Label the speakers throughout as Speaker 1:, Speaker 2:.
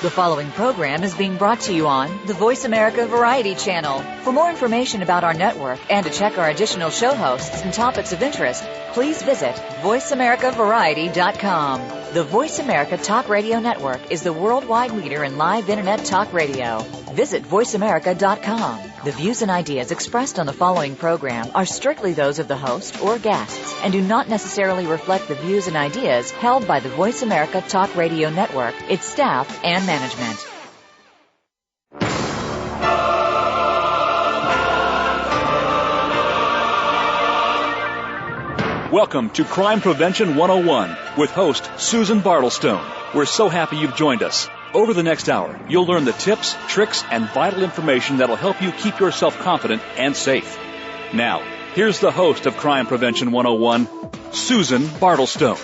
Speaker 1: The following program is being brought to you on the Voice America Variety Channel. For more information about our network and to check our additional show hosts and topics of interest, please visit voiceamericavariety.com. The Voice America Talk Radio Network is the worldwide leader in live Internet talk radio. Visit voiceamerica.com. The views and ideas expressed on the following program are strictly those of the host or guests and do not necessarily reflect the views and ideas held by the Voice America Talk Radio Network, its staff, and management.
Speaker 2: Welcome to Crime Prevention 101 with host Susan Bartelstone. We're so happy you've joined us. Over the next hour, you'll learn the tips, tricks, and vital information that'll help you keep yourself confident and safe. Now, here's the host of Crime Prevention 101, Susan Bartelstone.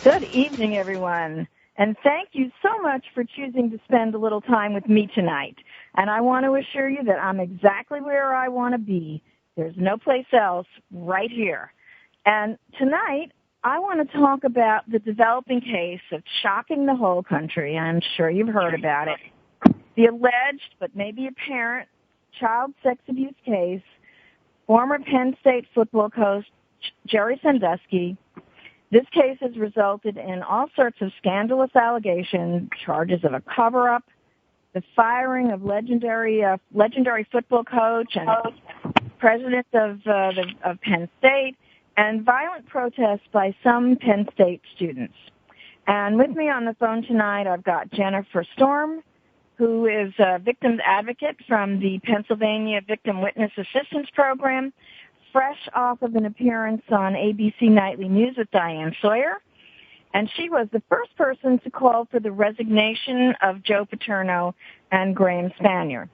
Speaker 3: Good evening, everyone, and thank you so much for choosing to spend a little time with me tonight. And I want to assure you that I'm exactly where I want to be. There's no place else, right here. And tonight, I want to talk about the developing case of shocking the whole country. I'm sure you've heard about it. The alleged, but maybe apparent, child sex abuse case, former Penn State football coach Jerry Sandusky. This case has resulted in all sorts of scandalous allegations, charges of a cover-up, the firing of legendary football coach and president of Penn State, and violent protests by some Penn State students. And with me on the phone tonight, I've got Jennifer Storm, who is a victims advocate from the Pennsylvania Victim Witness Assistance Program, fresh off of an appearance on ABC Nightly News with Diane Sawyer. And she was the first person to call for the resignation of Joe Paterno and Graham Spanier.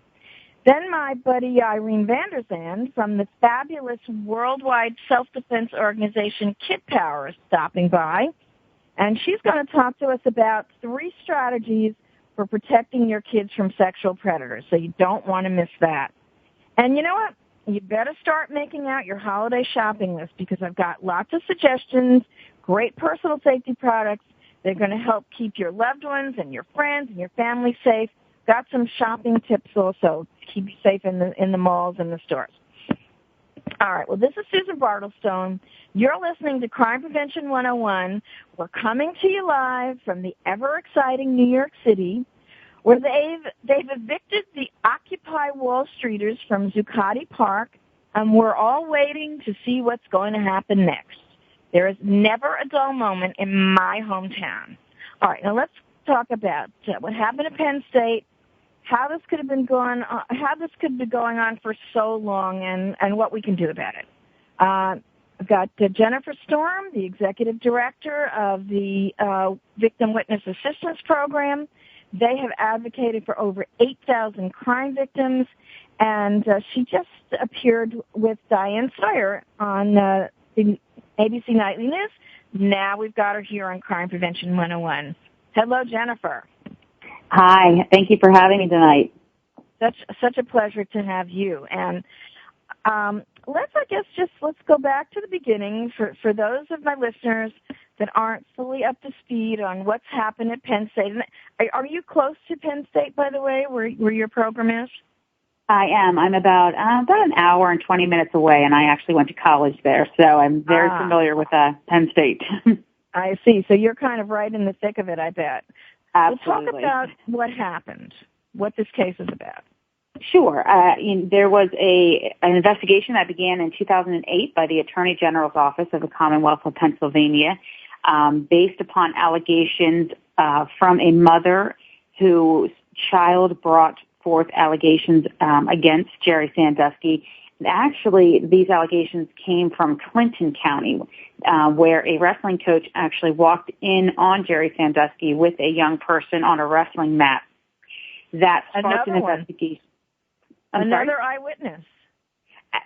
Speaker 3: Then my buddy Irene Zande from the fabulous worldwide self-defense organization Kidpower is stopping by, and she's going to talk to us about 3 strategies for protecting your kids from sexual predators, so you don't want to miss that. And you know what? You better start making out your holiday shopping list because I've got lots of suggestions, great personal safety products. They're going to help keep your loved ones and your friends and your family safe. Got some shopping tips also to keep you safe in the malls and the stores. All right, well, this is Susan Bartelstone. You're listening to Crime Prevention 101. We're coming to you live from the ever-exciting New York City, where they've evicted the Occupy Wall Streeters from Zuccotti Park, and we're all waiting to see what's going to happen next. There is never a dull moment in my hometown. All right, now let's talk about what happened at Penn State, how this could be going on for so long, and what we can do about it. I've got Jennifer Storm, the executive director of the Victim Witness Assistance Program. They have advocated for over 8,000 crime victims, and she just appeared with Diane Sawyer on the ABC Nightly News. Now we've got her here on Crime Prevention 101. Hello, Jennifer.
Speaker 4: Hi. Thank you for having me tonight.
Speaker 3: Such a pleasure to have you. And let's go back to the beginning for those of my listeners that aren't fully up to speed on what's happened at Penn State. Are you close to Penn State, by the way, where your program is?
Speaker 4: I am. I'm about an hour and 20 minutes away, and I actually went to college there, so I'm very familiar with Penn State.
Speaker 3: I see. So you're kind of right in the thick of it, I bet.
Speaker 4: Absolutely.
Speaker 3: Well, talk about what happened, what this case is about.
Speaker 4: Sure. There was an investigation that began in 2008 by the Attorney General's Office of the Commonwealth of Pennsylvania based upon allegations from a mother whose child brought forth allegations against Jerry Sandusky. And actually, these allegations came from Clinton County, where a wrestling coach actually walked in on Jerry Sandusky with a young person on a wrestling mat. That sparked an investigation.
Speaker 3: Another eyewitness.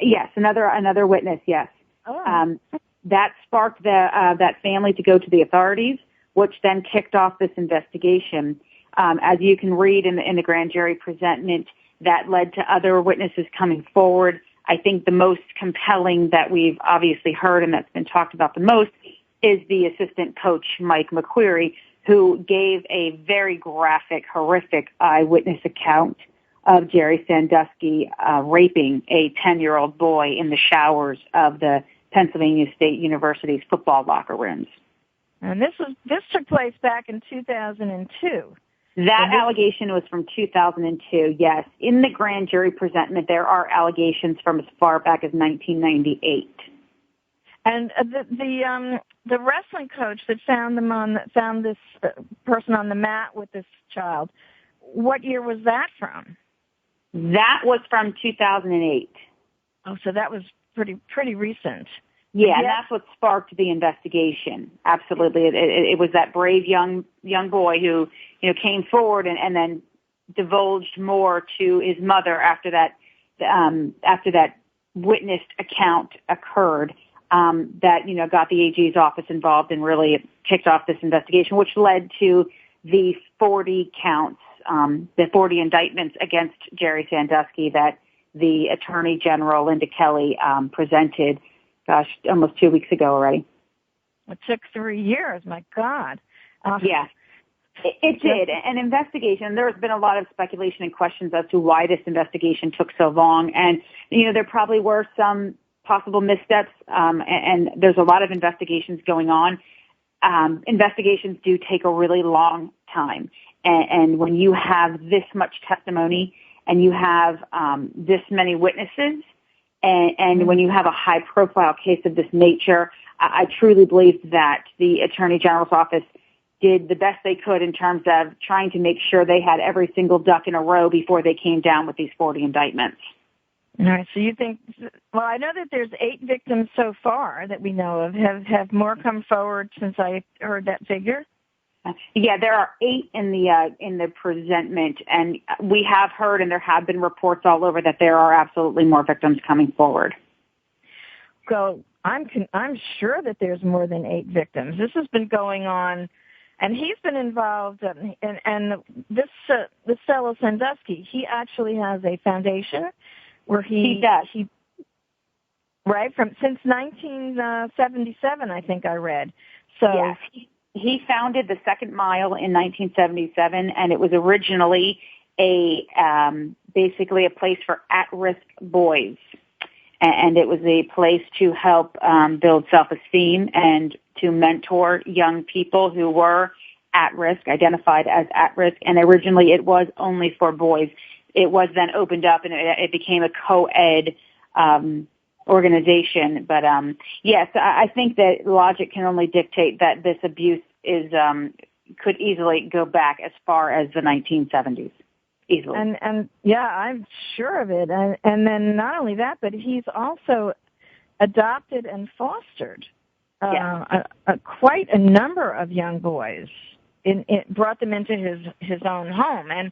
Speaker 4: Yes, another witness. Yes.
Speaker 3: Oh.
Speaker 4: That sparked that family to go to the authorities, which then kicked off this investigation. As you can read in the grand jury presentment, that led to other witnesses coming forward. I think the most compelling that we've obviously heard and that's been talked about the most is the assistant coach, Mike McQuarrie, who gave a very graphic, horrific eyewitness account of Jerry Sandusky raping a 10-year-old boy in the showers of the Pennsylvania State University's football locker rooms.
Speaker 3: And this took place back in 2002.
Speaker 4: That allegation was from 2002, yes. In the grand jury presentment, there are allegations from as far back as 1998.
Speaker 3: And the wrestling coach that found this person on the mat with this child, what year was that from?
Speaker 4: That was from 2008.
Speaker 3: Oh, so that was pretty recent.
Speaker 4: Yeah, and that's what sparked the investigation. Absolutely, it was that brave young boy who came forward and then divulged more to his mother after that witnessed account occurred. That got the AG's office involved and really kicked off this investigation, which led to the 40 counts, the 40 indictments against Jerry Sandusky that the Attorney General Linda Kelly presented. Gosh, almost 2 weeks ago already.
Speaker 3: It took 3 years. My God.
Speaker 4: Yeah, it did. An investigation. There's been a lot of speculation and questions as to why this investigation took so long, and there probably were some possible missteps, and there's a lot of investigations going on. Investigations do take a really long time, and when you have this much testimony and you have this many witnesses, and when you have a high-profile case of this nature, I truly believe that the Attorney General's office did the best they could in terms of trying to make sure they had every single duck in a row before they came down with these 40 indictments.
Speaker 3: All right, so you think, well, I know that there's 8 victims so far that we know of. Have more come forward since I heard that figure?
Speaker 4: Yeah, there are 8 in the presentment, and we have heard, and there have been reports all over that there are absolutely more victims coming forward.
Speaker 3: So I'm sure that there's more than 8 victims. This has been going on, and he's been involved. And this fellow Sandusky, he actually has a foundation where he
Speaker 4: does.
Speaker 3: Since 1977, I think I read. So.
Speaker 4: Yes. He founded the Second Mile in 1977, and it was originally basically a place for at-risk boys. And it was a place to help build self-esteem and to mentor young people who were at risk, identified as at risk. And originally it was only for boys. It was then opened up and it became a co-ed organization. But yes, I think that logic can only dictate that this abuse could easily go back as far as the 1970s. Easily.
Speaker 3: And yeah, I'm sure of it. And then not only that, but he's also adopted and fostered quite a number of young boys. It brought them into his own home. And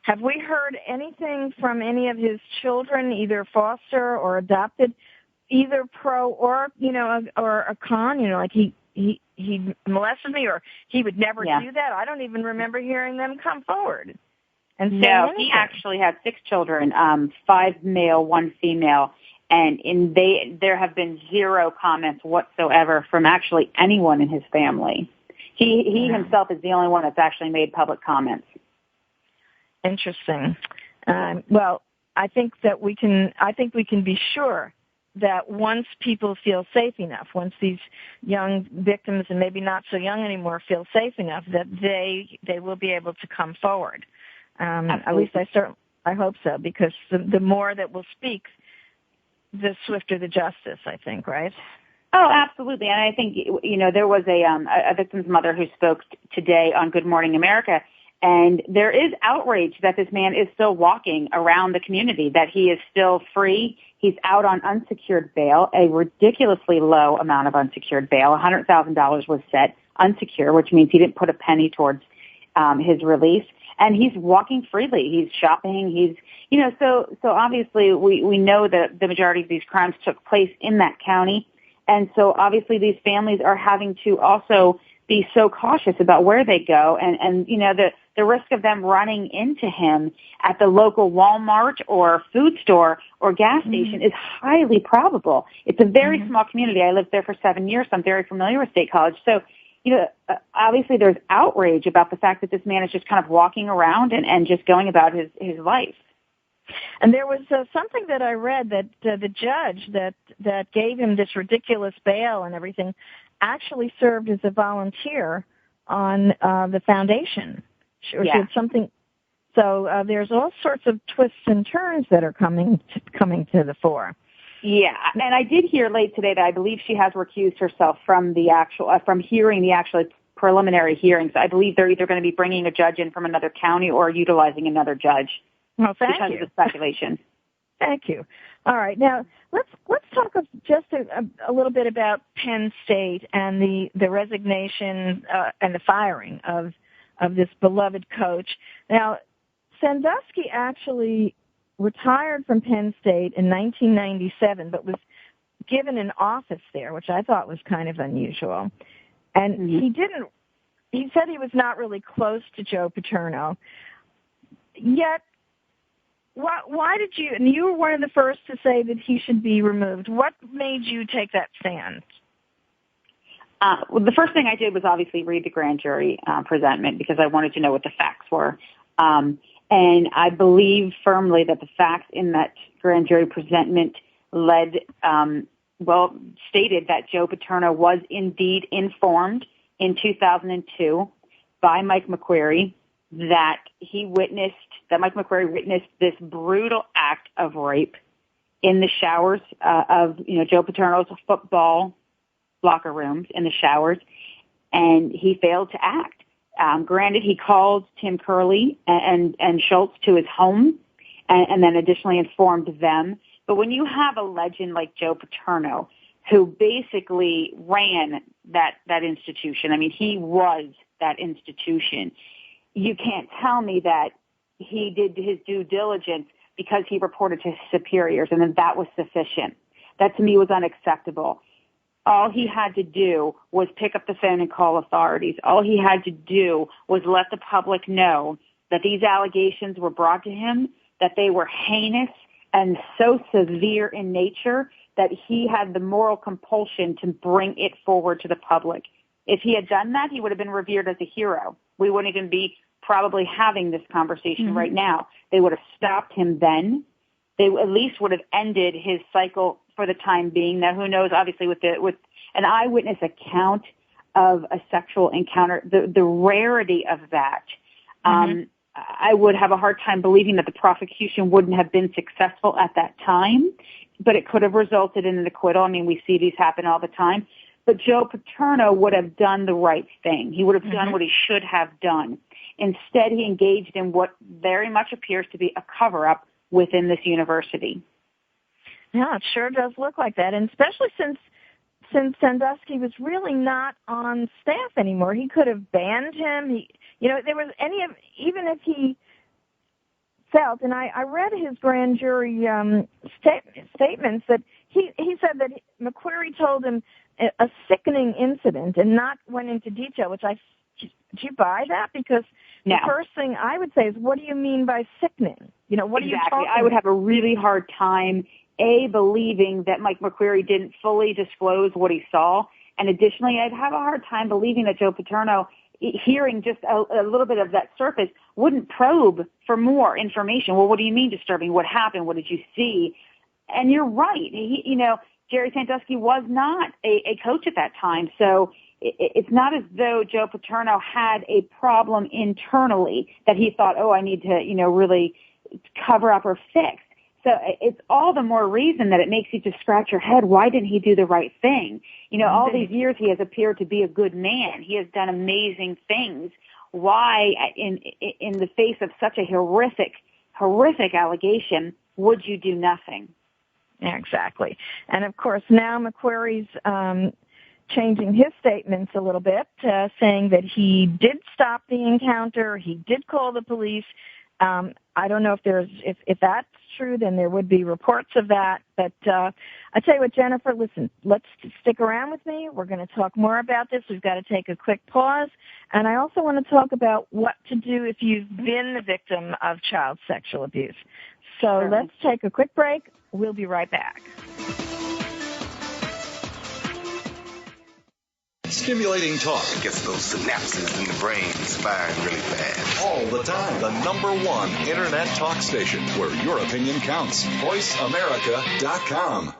Speaker 3: have we heard anything from any of his children, either foster or adopted, either pro or or a con? Like he molested me, or he would never do that. I don't even remember hearing them come forward. And
Speaker 4: no, he actually had 6 children, 5 male, 1 female, and there have been 0 comments whatsoever from actually anyone in his family. He himself is the only one that's actually made public comments.
Speaker 3: Interesting. Well, I think we can be sure that once people feel safe enough, once these young victims, and maybe not so young anymore, feel safe enough, that they will be able to come forward. At least I hope so, because the more that will speak, the swifter the justice, I think, right?
Speaker 4: Oh, absolutely. And I think, there was a victim's mother who spoke today on Good Morning America, and there is outrage that this man is still walking around the community, that he is still free. He's out on unsecured bail, a ridiculously low amount of unsecured bail. $100,000 was set unsecured, which means he didn't put a penny towards his release. And he's walking freely. He's shopping. He's, so obviously we know that the majority of these crimes took place in that county. And so obviously these families are having to also be so cautious about where they go. And the risk of them running into him at the local Walmart or food store or gas station is highly probable. It's a very small community. I lived there for 7 years, so I'm very familiar with State College. So obviously there's outrage about the fact that this man is just kind of walking around and just going about his life.
Speaker 3: And there was something that I read that the judge that gave him this ridiculous bail and everything actually served as a volunteer on the foundation. Or did something. So there's all sorts of twists and turns that are coming to the fore.
Speaker 4: Yeah, and I did hear late today that I believe she has recused herself from the from hearing the actual preliminary hearings. I believe they're either going to be bringing a judge in from another county or utilizing another judge.
Speaker 3: Well, thank
Speaker 4: because
Speaker 3: you.
Speaker 4: of the speculation.
Speaker 3: Thank you. All right, now let's talk just a little bit about Penn State and the resignation and the firing of this beloved coach. Now, Sandusky actually retired from Penn State in 1997, but was given an office there, which I thought was kind of unusual. And he said he was not really close to Joe Paterno. Yet, why did you, and you were one of the first to say that he should be removed. What made you take that stand?
Speaker 4: Well, the first thing I did was obviously read the grand jury presentment because I wanted to know what the facts were. And I believe firmly that the facts in that grand jury presentment stated that Joe Paterno was indeed informed in 2002 by Mike McQuarrie that Mike McQuarrie witnessed this brutal act of rape in the showers of Joe Paterno's football locker rooms in the showers, and he failed to act. Granted, he called Tim Curley and Schultz to his home and then additionally informed them. But when you have a legend like Joe Paterno, who basically ran that institution, I mean, he was that institution, you can't tell me that he did his due diligence because he reported to his superiors and then that was sufficient. That to me was unacceptable. All he had to do was pick up the phone and call authorities. All he had to do was let the public know that these allegations were brought to him, that they were heinous and so severe in nature that he had the moral compulsion to bring it forward to the public. If he had done that, he would have been revered as a hero. We wouldn't even be probably having this conversation right now. They would have stopped him then. They at least would have ended his cycle for the time being. Now, who knows, obviously, with an eyewitness account of a sexual encounter, the rarity of that, I would have a hard time believing that the prosecution wouldn't have been successful at that time, but it could have resulted in an acquittal. I mean, we see these happen all the time. But Joe Paterno would have done the right thing. He would have done what he should have done. Instead, he engaged in what very much appears to be a cover-up within this university.
Speaker 3: Yeah, it sure does look like that, and especially since Sandusky was really not on staff anymore. He could have banned him. There was even if he felt, and I read his grand jury statements that he said that McQuarrie told him a sickening incident and not went into detail, which do you buy that? Because
Speaker 4: no.
Speaker 3: The first thing I would say is, what do you mean by sickening? What are you talking about?
Speaker 4: I would have a really hard time, believing that Mike McQuarrie didn't fully disclose what he saw, and additionally, I'd have a hard time believing that Joe Paterno, hearing just a little bit of that surface, wouldn't probe for more information. Well, what do you mean disturbing? What happened? What did you see? And you're right. Jerry Sandusky was not a coach at that time, so it's not as though Joe Paterno had a problem internally that he thought, I need to, really cover up or fix. So it's all the more reason that it makes you just scratch your head. Why didn't he do the right thing? All these years he has appeared to be a good man. He has done amazing things. Why, in the face of such a horrific allegation, would you do nothing?
Speaker 3: Yeah, exactly. And of course, now McQuarrie's changing his statements a little bit, saying that he did stop the encounter, he did call the police. I don't know if that's true, then there would be reports of that. But I tell you what, Jennifer, listen, let's stick around with me. We're going to talk more about this. We've got to take a quick pause. And I also want to talk about what to do if you've been the victim of child sexual abuse. So Let's take a quick break. We'll be right back.
Speaker 5: Stimulating talk.
Speaker 6: Gets those synapses in the brain firing really fast.
Speaker 5: All the time. The #1 Internet talk station where your opinion counts. VoiceAmerica.com.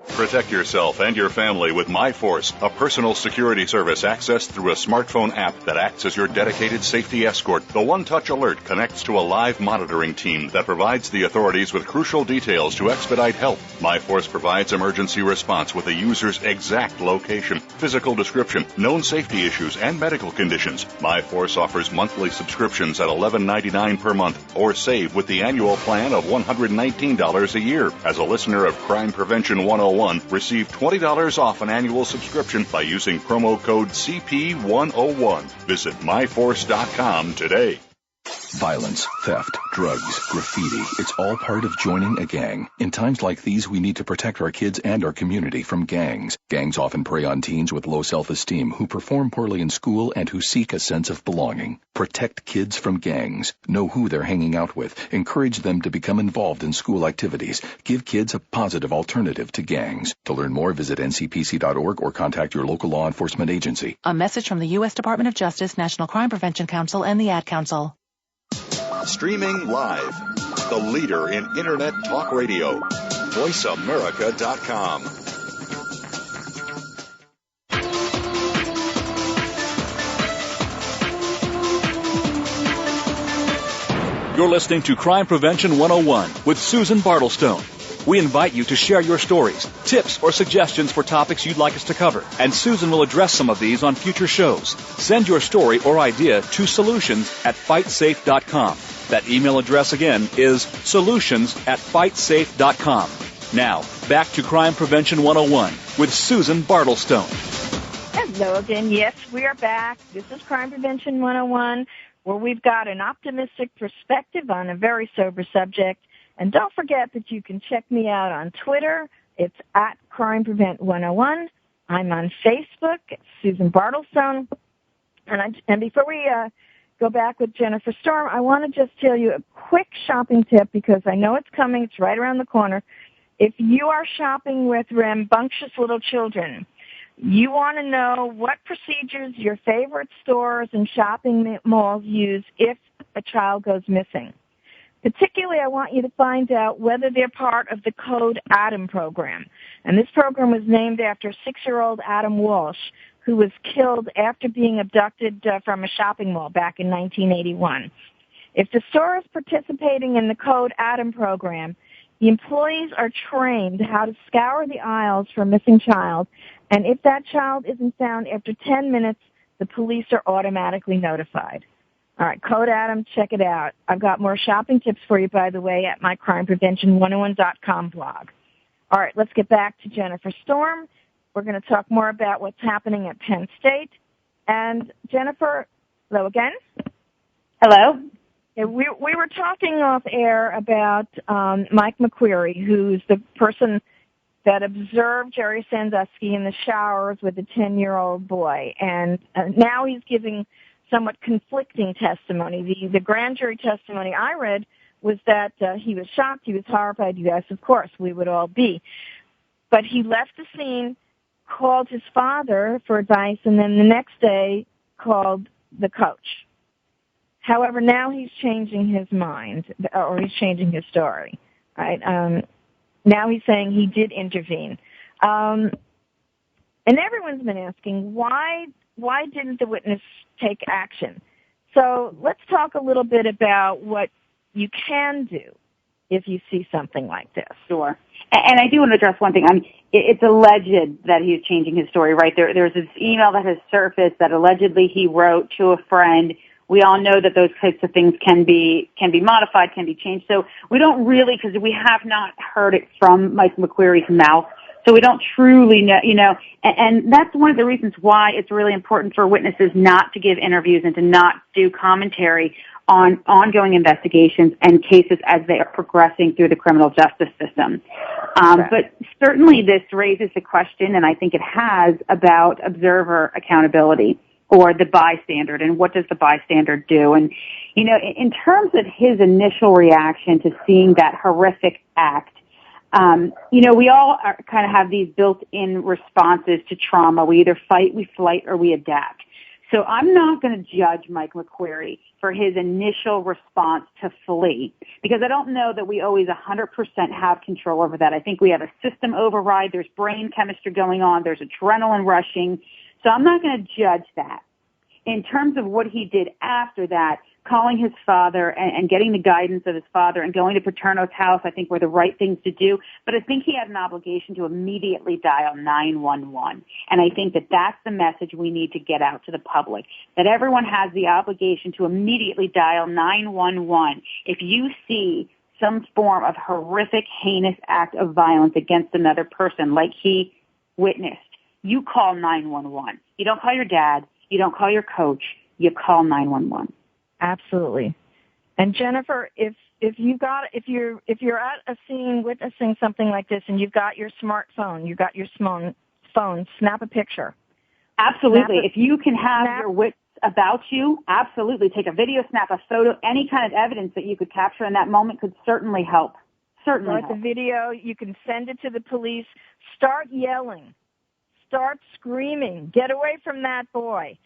Speaker 7: Protect yourself and your family with MyForce, a personal security service accessed through a smartphone app that acts as your dedicated safety escort. The one-touch alert connects to a live monitoring team that provides the authorities with crucial details to expedite help. MyForce provides emergency response with the user's exact location, physical description, known safety issues, and medical conditions. MyForce offers monthly subscriptions at $11.99 per month, or save with the annual plan of $119 a year. As a listener of Crime Prevention 101, receive $20 off an annual subscription by using promo code CP101. Visit myforce.com today.
Speaker 8: Violence, theft, drugs, graffiti, it's all part of joining a gang. In times like these, we need to protect our kids and our community from gangs. Gangs often prey on teens with low self-esteem who perform poorly in school and who seek a sense of belonging. Protect kids from gangs. Know who they're hanging out with. Encourage them to become involved in school activities. Give kids a positive alternative to gangs. To learn more, visit ncpc.org or contact your local law enforcement agency.
Speaker 9: A message from the U.S. Department of Justice, National Crime Prevention Council, and the Ad Council.
Speaker 7: Streaming live. The leader in Internet talk radio. VoiceAmerica.com.
Speaker 2: You're listening to Crime Prevention 101 with Susan Bartelstone. We invite you to share your stories, tips, or suggestions for topics you'd like us to cover, and Susan will address some of these on future shows. Send your story or idea to solutions@fightsafe.com. That email address again is solutions@fightsafe.com. Now, back to Crime Prevention 101 with Susan Bartelstone.
Speaker 3: Hello again. Yes, we are back. This is Crime Prevention 101, where we've got an optimistic perspective on a very sober subject. And don't forget that you can check me out on Twitter. It's at Crime Prevent 101. I'm on Facebook, Susan Bartelstone. And before we go back with Jennifer Storm, I want to just tell you a quick shopping tip because I know it's coming. It's right around the corner. If you are shopping with rambunctious little children, you want to know what procedures your favorite stores and shopping malls use if a child goes missing. Particularly, I want you to find out whether they're part of the Code Adam program. And this program was named after 6-year-old Adam Walsh, who was killed after being abducted from a shopping mall back in 1981. If the store is participating in the Code Adam program, the employees are trained how to scour the aisles for a missing child, and if that child isn't found after 10 minutes, the police are automatically notified. All right, Code Adam, check it out. I've got more shopping tips for you, by the way, at my crimeprevention101.com blog. All right, let's get back to Jennifer Storm. We're going to talk more about what's happening at Penn State. And Jennifer, hello again.
Speaker 4: Hello.
Speaker 3: Yeah, we were talking off air about Mike McQuarrie, who's the person that observed Jerry Sandusky in the showers with a 10-year-old boy. And now he's giving somewhat conflicting testimony. The grand jury testimony I read was that he was shocked, he was horrified. Yes, of course, we would all be. But he left the scene, called his father for advice, and then the next day called the coach. However, now he's changing his mind, or he's changing his story. Right? Now he's saying he did intervene. And everyone's been asking, why didn't the witness take action? So let's talk a little bit about what you can do if you see something like this.
Speaker 4: Sure. And I do want to address one thing. It's alleged that he's changing his story, right? There's this email that has surfaced that allegedly he wrote to a friend. We all know that those types of things can be modified, can be changed. So we don't really, because we have not heard it from Mike McQuarrie's mouth. So we don't truly know, and that's one of the reasons why it's really important for witnesses not to give interviews and to not do commentary on ongoing investigations and cases as they are progressing through the criminal justice system. But certainly this raises the question, and I think it has, about observer accountability or the bystander, and what does the bystander do? And, in terms of his initial reaction to seeing that horrific act, We all kind of have these built-in responses to trauma. We either fight, we flight, or we adapt. So I'm not going to judge Mike McQuarrie for his initial response to flee, because I don't know that we always 100% have control over that. I think we have a system override. There's brain chemistry going on. There's adrenaline rushing. So I'm not going to judge that. In terms of what he did after that, calling his father and getting the guidance of his father and going to Paterno's house, I think were the right things to do. But I think he had an obligation to immediately dial 911. And I think that that's the message we need to get out to the public, that everyone has the obligation to immediately dial 911 if you see some form of horrific, heinous act of violence against another person like he witnessed. You call 911. You don't call your dad. You don't call your coach. You call 911.
Speaker 3: Absolutely. And Jennifer, if you're at a scene witnessing something like this and you've got your smartphone, you've got your phone, snap a picture.
Speaker 4: Absolutely. If you can have your wits about you, absolutely. Take a video, snap a photo, any kind of evidence that you could capture in that moment could certainly help. Certainly help.
Speaker 3: The video, you can send it to the police. Start yelling. Start screaming. Get away from that boy.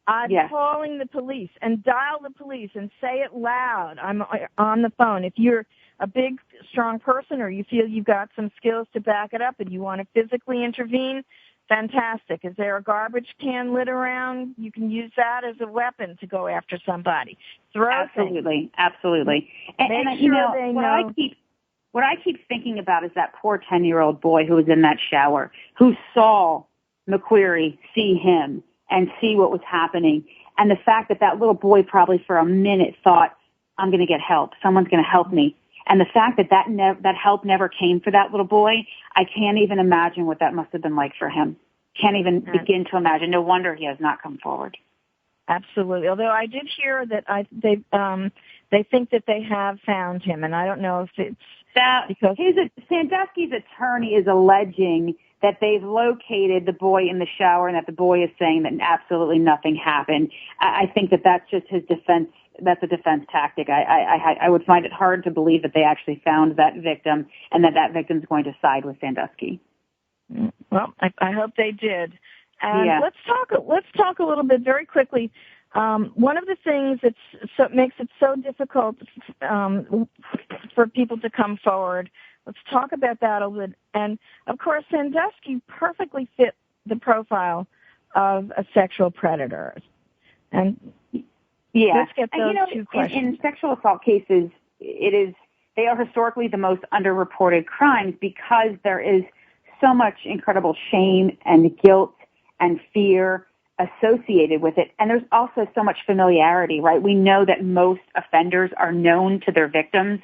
Speaker 3: I'm calling the police, and dial the police and say it loud. I'm on the phone. If you're a big, strong person or you feel you've got some skills to back it up and you want to physically intervene, fantastic. Is there a garbage can lit around? You can use that as a weapon to go after somebody.
Speaker 4: Absolutely. What I keep thinking about is that poor 10-year-old boy who was in that shower, who saw McQuarrie see him and see what was happening. And the fact that that little boy probably for a minute thought, I'm going to get help. Someone's going to help me. And the fact that that help never came for that little boy, I can't even imagine what that must have been like for him. Can't even begin to imagine. No wonder he has not come forward.
Speaker 3: Absolutely. Although I did hear that they think that they have found him, and I don't know if it's because
Speaker 4: Sandusky's attorney is alleging that they've located the boy in the shower and that the boy is saying that absolutely nothing happened. I think that that's just his defense. That's a defense tactic. I would find it hard to believe that they actually found that victim and that victim's going to side with Sandusky.
Speaker 3: Well, I hope they did. And let's talk a little bit very quickly. One of the things that makes it so difficult for people to come forward. Let's talk about that a little bit. And, of course, Sandusky perfectly fit the profile of a sexual predator. And let's get those two questions.
Speaker 4: In sexual assault cases, they are historically the most underreported crimes because there is so much incredible shame and guilt and fear associated with it. And there's also so much familiarity, right? We know that most offenders are known to their victims.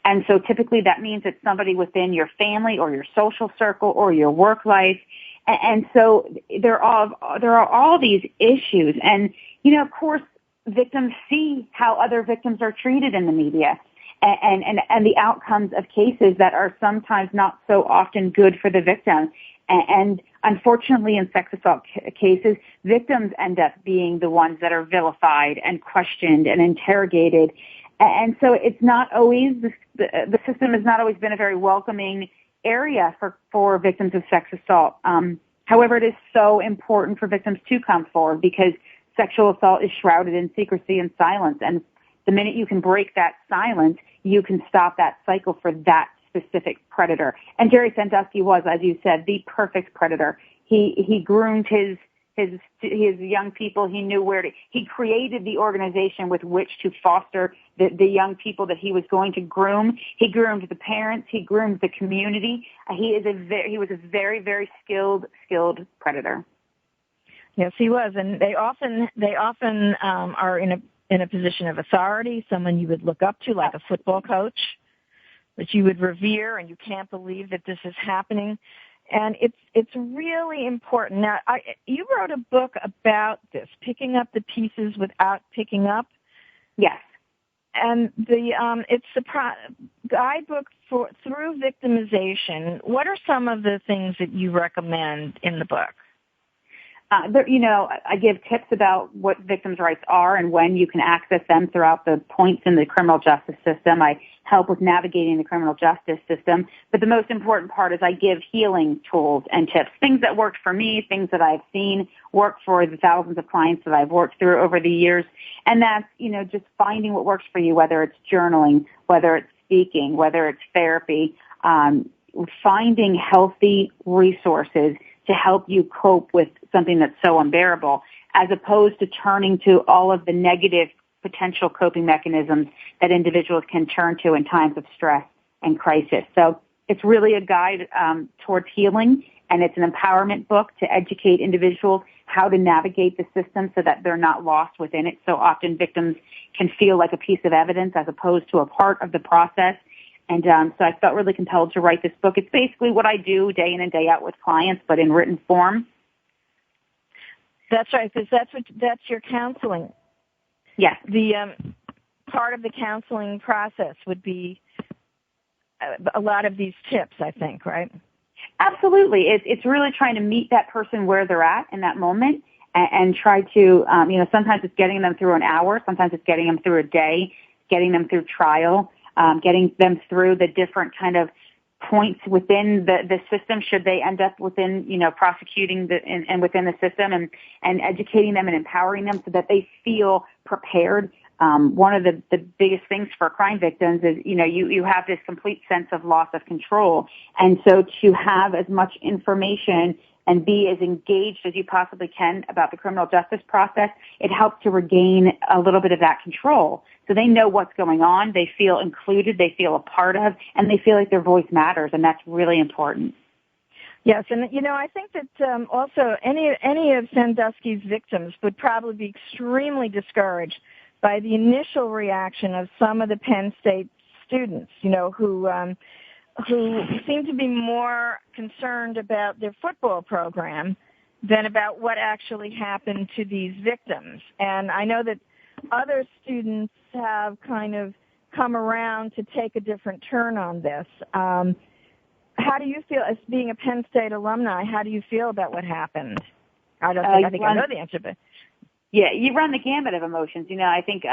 Speaker 4: And so typically that means it's somebody within your family or your social circle or your work life. And so there are all these issues. And, of course, victims see how other victims are treated in the media and the outcomes of cases that are sometimes not so often good for the victim. And unfortunately, in sex assault cases, victims end up being the ones that are vilified and questioned and interrogated. And so it's not always, the system has not always been a very welcoming area for victims of sex assault. However, it is so important for victims to come forward because sexual assault is shrouded in secrecy and silence. And the minute you can break that silence, you can stop that cycle for that specific predator. And Jerry Sandusky was, as you said, the perfect predator. He groomed his young people. He knew he created the organization with which to foster the young people that he was going to groom. He groomed the parents. He groomed the community. He was a very, very skilled predator.
Speaker 3: Yes, he was. And they often are in a position of authority, someone you would look up to, like a football coach, that you would revere, and you can't believe that this is happening. And it's really important. Now, you wrote a book about this, picking up the pieces without picking up.
Speaker 4: Yes.
Speaker 3: And it's the guidebook through victimization. What are some of the things that you recommend in the book?
Speaker 4: I give tips about what victims' rights are and when you can access them throughout the points in the criminal justice system. I help with navigating the criminal justice system. But the most important part is I give healing tools and tips, things that worked for me, things that I've seen work for the thousands of clients that I've worked through over the years. And that's, just finding what works for you, whether it's journaling, whether it's speaking, whether it's therapy, finding healthy resources to help you cope with something that's so unbearable, as opposed to turning to all of the negative potential coping mechanisms that individuals can turn to in times of stress and crisis. So it's really a guide towards healing, and it's an empowerment book to educate individuals how to navigate the system so that they're not lost within it. So often victims can feel like a piece of evidence as opposed to a part of the process. And so I felt really compelled to write this book. It's basically what I do day in and day out with clients, but in written form.
Speaker 3: That's right, because that's your counseling.
Speaker 4: Yes.
Speaker 3: The part of the counseling process would be a lot of these tips, I think, right?
Speaker 4: Absolutely. It's really trying to meet that person where they're at in that moment and try to, sometimes it's getting them through an hour, sometimes it's getting them through a day, getting them through trial. Getting them through the different kind of points within the system should they end up within, prosecuting and within the system and educating them and empowering them so that they feel prepared. One of the biggest things for crime victims is, you have this complete sense of loss of control. And so to have as much information and be as engaged as you possibly can about the criminal justice process, it helps to regain a little bit of that control. So they know what's going on, they feel included, they feel a part of, and they feel like their voice matters, and that's really important.
Speaker 3: Yes, and I think that also any of Sandusky's victims would probably be extremely discouraged by the initial reaction of some of the Penn State students, who seem to be more concerned about their football program than about what actually happened to these victims. And I know that other students have kind of come around to take a different turn on this. How do you feel, as being a Penn State alumni, how do you feel about what happened? I think I know the answer, but...
Speaker 4: Yeah, you run the gamut of emotions. I think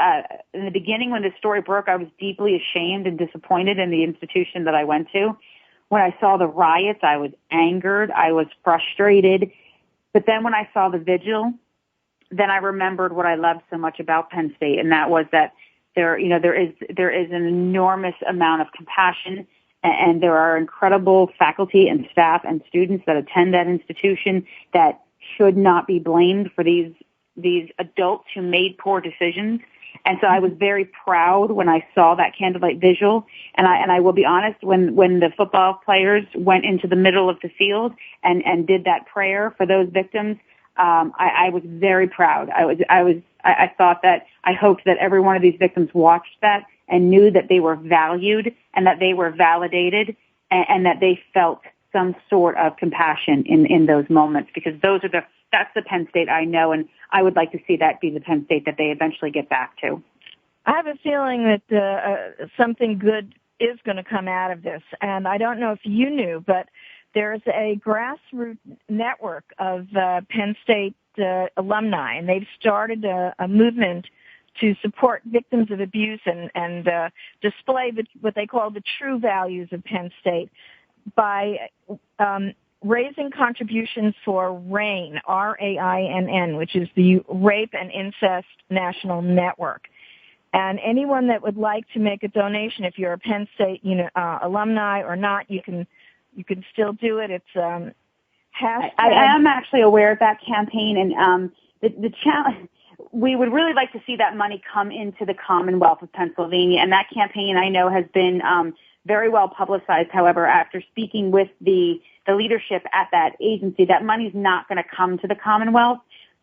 Speaker 4: in the beginning when the story broke, I was deeply ashamed and disappointed in the institution that I went to. When I saw the riots, I was angered. I was frustrated. But then when I saw the vigil, then I remembered what I loved so much about Penn State, and that was that there is an enormous amount of compassion, and there are incredible faculty and staff and students that attend that institution that should not be blamed for these adults who made poor decisions. And so I was very proud when I saw that candlelight visual. And I will be honest, when the football players went into the middle of the field and did that prayer for those victims, I was very proud. I thought that, I hoped that every one of these victims watched that and knew that they were valued and that they were validated and that they felt some sort of compassion in those moments, because that's the Penn State I know, and I would like to see that be the Penn State that they eventually get back to.
Speaker 3: I have a feeling that something good is going to come out of this, and I don't know if you knew, but there's a grassroots network of Penn State alumni, and they've started a movement to support victims of abuse and display what they call the true values of Penn State by raising contributions for RAINN, RAINN, which is the Rape and Incest National Network. And anyone that would like to make a donation, if you're a Penn State alumni or not, you can still do it. It's hashtag.
Speaker 4: I am actually aware of that campaign, and the challenge. We would really like to see that money come into the Commonwealth of Pennsylvania, and that campaign I know has been very well publicized. However, after speaking with the leadership at that agency, that money's not going to come to the Commonwealth.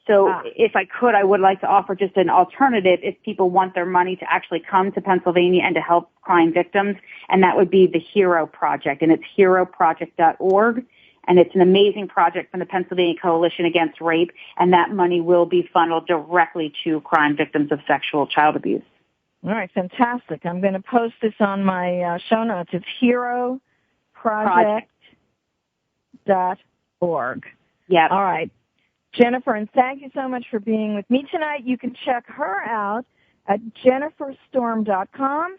Speaker 4: So if I could, I would like to offer just an alternative if people want their money to actually come to Pennsylvania and to help crime victims, and that would be the HERO Project, and it's heroproject.org. And it's an amazing project from the Pennsylvania Coalition Against Rape, and that money will be funneled directly to crime victims of sexual child abuse.
Speaker 3: All right, fantastic. I'm going to post this on my show notes. It's heroproject.org.
Speaker 4: Yeah.
Speaker 3: All right. Jennifer, and thank you so much for being with me tonight. You can check her out at jenniferstorm.com.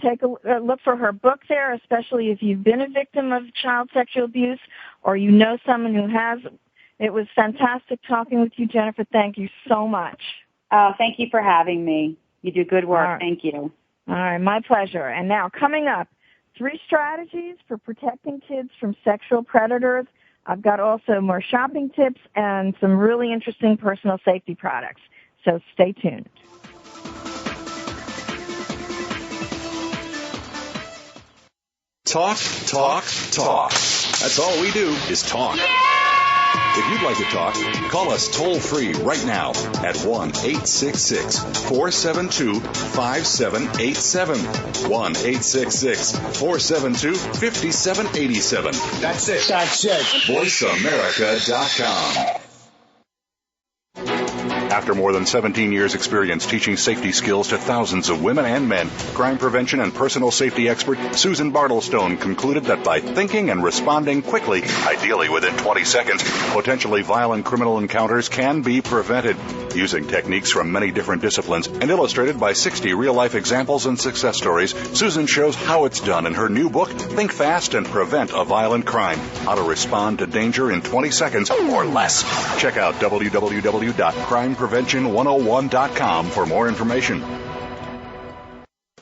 Speaker 3: Take a look for her book there, especially if you've been a victim of child sexual abuse or you know someone who has. It was fantastic talking with you, Jennifer. Thank you so much.
Speaker 4: Thank you for having me. You do good work.
Speaker 3: Right.
Speaker 4: Thank you.
Speaker 3: All right, my pleasure. And now, coming up, 3 strategies for protecting kids from sexual predators. I've got also more shopping tips and some really interesting personal safety products. So stay tuned.
Speaker 5: Talk, talk, talk. That's all we do is talk. If you'd like to talk, call us toll-free right now at 1-866-472-5787. 1-866-472-5787. That's it. VoiceAmerica.com.
Speaker 7: After more than 17 years' experience teaching safety skills to thousands of women and men, crime prevention and personal safety expert Susan Bartelstone concluded that by thinking and responding quickly, ideally within 20 seconds, potentially violent criminal encounters can be prevented. Using techniques from many different disciplines and illustrated by 60 real-life examples and success stories, Susan shows how it's done in her new book, Think Fast and Prevent a Violent Crime: How to Respond to Danger in 20 Seconds or Less. Check out www.crimeprevention101.com for more information.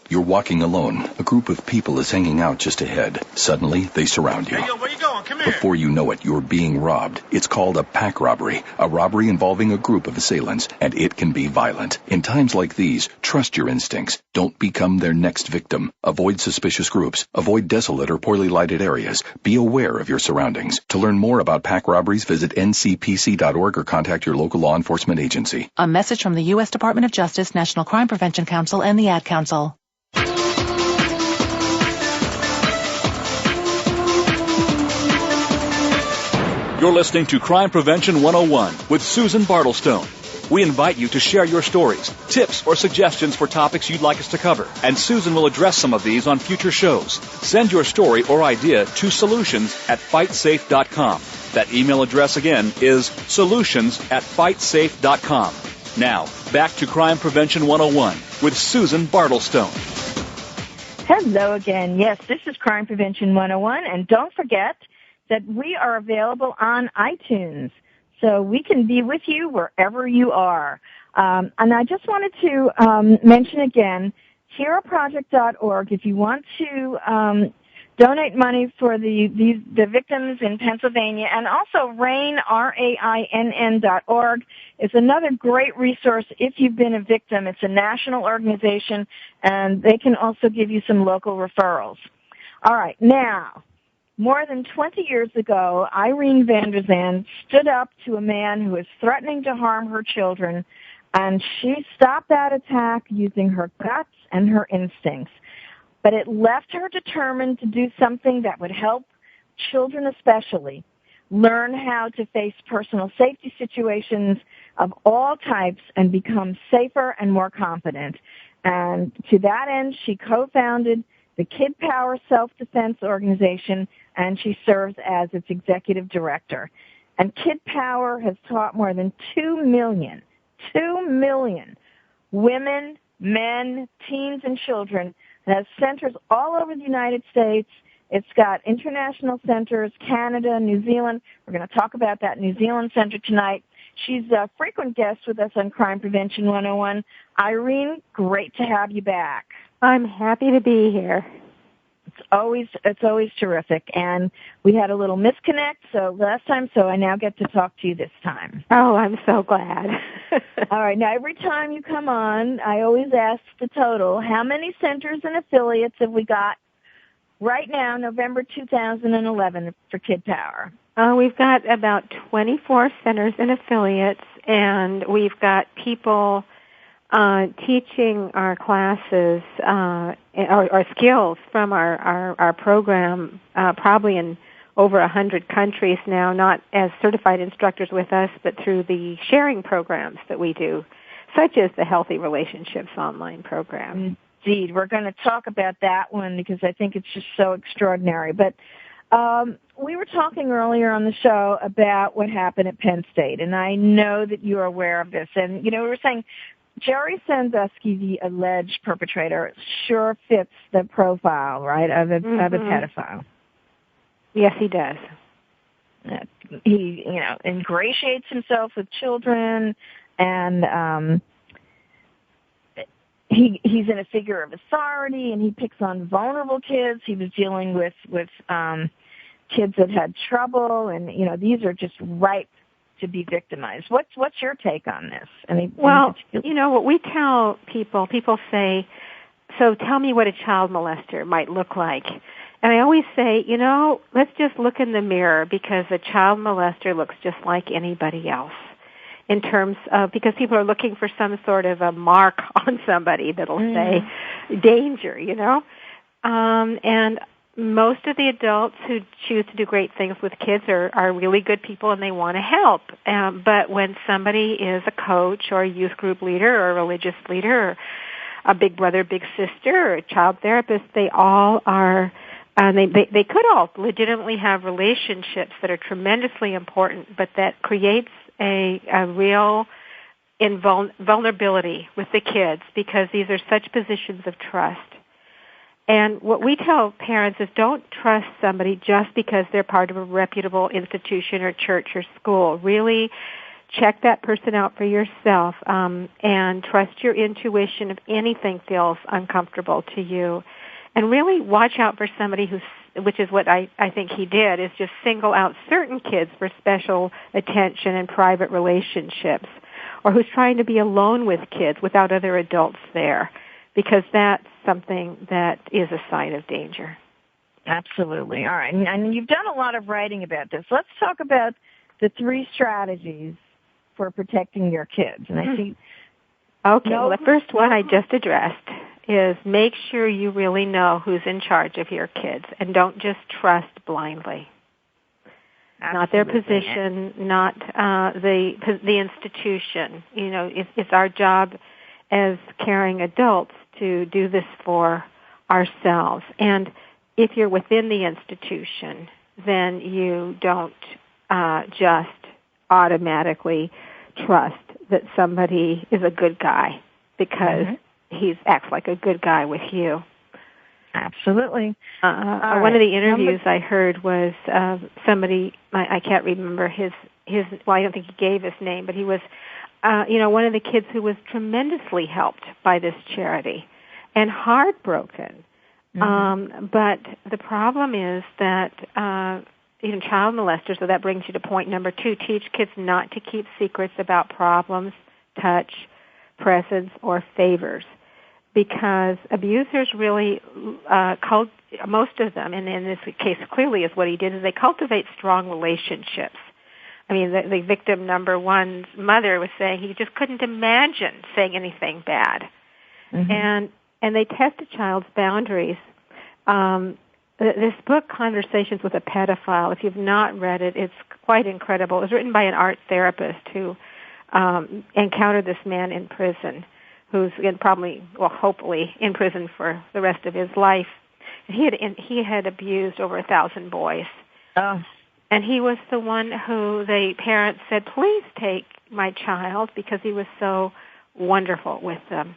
Speaker 8: You're walking alone. A group of people is hanging out just ahead. Suddenly, they surround you.
Speaker 10: Hey, yo, where you going? Come here.
Speaker 8: Before you know it, you're being robbed. It's called a pack robbery, a robbery involving a group of assailants, and it can be violent. In times like these, trust your instincts. Don't become their next victim. Avoid suspicious groups. Avoid desolate or poorly lighted areas. Be aware of your surroundings. To learn more about pack robberies, visit ncpc.org or contact your local law enforcement agency.
Speaker 9: A message from the U.S. Department of Justice, National Crime Prevention Council, and the Ad Council.
Speaker 2: You're listening to Crime Prevention 101 with Susan Bartelstone. We invite you to share your stories, tips, or suggestions for topics you'd like us to cover, and Susan will address some of these on future shows. Send your story or idea to solutions@fightsafe.com. That email address again is solutions@fightsafe.com. Now, back to Crime Prevention 101 with Susan Bartelstone.
Speaker 3: Hello again. Yes, this is Crime Prevention 101, and don't forget that we are available on iTunes, so we can be with you wherever you are. And I just wanted to mention again, heroproject.org, if you want to donate money for the victims in Pennsylvania, and also RAIN, RAINN.org, is another great resource if you've been a victim. It's a national organization, and they can also give you some local referrals. All right, now, more than 20 years ago, Irene van der Zande stood up to a man who was threatening to harm her children, and she stopped that attack using her guts and her instincts. But it left her determined to do something that would help children especially learn how to face personal safety situations of all types and become safer and more confident. And to that end, she co-founded the Kidpower Self-Defense Organization, and she serves as its executive director. And Kidpower has taught more than 2 million women, men, teens, and children. It has centers all over the United States. It's got international centers, Canada, New Zealand. We're going to talk about that New Zealand center tonight. She's a frequent guest with us on Crime Prevention 101. Irene, great to have you back.
Speaker 11: I'm happy to be here.
Speaker 3: It's always terrific. And we had a little misconnect last time, so I now get to talk to you this time.
Speaker 11: Oh, I'm so glad.
Speaker 3: All right. Now, every time you come on, I always ask the total. How many centers and affiliates have we got right now, November 2011, for Kidpower?
Speaker 11: We've got about 24 centers and affiliates, and we've got people teaching our classes or skills from our program probably in over 100 countries now, not as certified instructors with us, but through the sharing programs that we do, such as the Healthy Relationships online program.
Speaker 3: Indeed. We're going to talk about that one because I think it's just so extraordinary. But We were talking earlier on the show about what happened at Penn State, and I know that you're aware of this. And, we were saying Jerry Sandusky, the alleged perpetrator, sure fits the profile, right, of a pedophile.
Speaker 11: Yes, he does.
Speaker 3: He, ingratiates himself with children, and he's in a figure of authority, and he picks on vulnerable kids. He was dealing with kids that had trouble, and these are just ripe to be victimized. What's your take on this?
Speaker 11: Well, what we tell people say, so tell me what a child molester might look like. And I always say, let's just look in the mirror, because a child molester looks just like anybody else in terms of, because people are looking for some sort of a mark on somebody that'll say danger, and most of the adults who choose to do great things with kids are really good people, and they want to help. But when somebody is a coach or a youth group leader or a religious leader or a big brother, big sister or a child therapist, they all are, they could all legitimately have relationships that are tremendously important, but that creates a real vulnerability with the kids, because these are such positions of trust. And what we tell parents is, don't trust somebody just because they're part of a reputable institution or church or school. Really check that person out for yourself, and trust your intuition if anything feels uncomfortable to you. And really watch out for somebody which is what I think he did, is just single out certain kids for special attention and private relationships, or who's trying to be alone with kids without other adults there, because that's something that is a sign of danger.
Speaker 3: Absolutely. All right. And you've done a lot of writing about this. Let's talk about the 3 strategies for protecting your kids. And I see.
Speaker 11: Okay. Well, the first one I just addressed is make sure you really know who's in charge of your kids, and don't just trust blindly. Absolutely. Not their position, not the institution. It's our job as caring adults to do this for ourselves. And if you're within the institution, then you don't just automatically trust that somebody is a good guy because he acts like a good guy with you.
Speaker 3: Absolutely.
Speaker 11: One of the interviews I heard was somebody, I can't remember his, well, I don't think he gave his name, but he was, one of the kids who was tremendously helped by this charity and heartbroken. But the problem is that, child molesters, so that brings you to point number 2, teach kids not to keep secrets about problems, touch, presents, or favors. Because abusers really, most of them, and in this case clearly is what he did, is they cultivate strong relationships. I mean, the victim number 1's mother was saying he just couldn't imagine saying anything bad. And they test a child's boundaries. This book, Conversations with a Pedophile, if you've not read it, it's quite incredible. It was written by an art therapist who encountered this man in prison, who's hopefully in prison for the rest of his life. And he had abused over 1,000 boys. And he was the one who the parents said, please take my child, because he was so wonderful with them.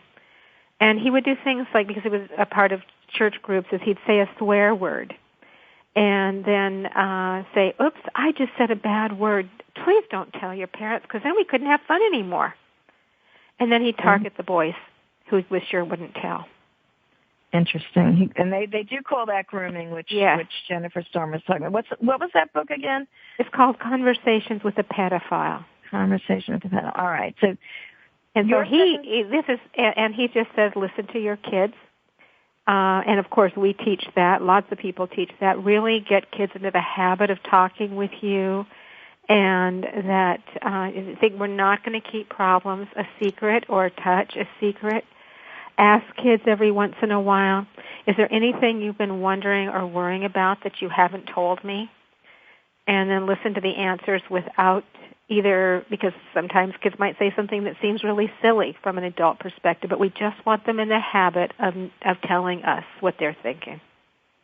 Speaker 11: And he would do things like, because he was a part of church groups, is he'd say a swear word and then say, oops, I just said a bad word. Please don't tell your parents, because then we couldn't have fun anymore. And then he'd target the boys who was sure wouldn't tell.
Speaker 3: Interesting. And they do call that grooming, which Jennifer Storm was talking about. What was that book again?
Speaker 11: It's called Conversations with a Pedophile.
Speaker 3: Conversation with a Pedophile. All right. So,
Speaker 11: he just says, listen to your kids. And of course we teach that. Lots of people teach that. Really get kids into the habit of talking with you, and that I think we're not going to keep problems a secret or touch a secret. Ask kids every once in a while, is there anything you've been wondering or worrying about that you haven't told me? And then listen to the answers without either, because sometimes kids might say something that seems really silly from an adult perspective, but we just want them in the habit of telling us what they're thinking.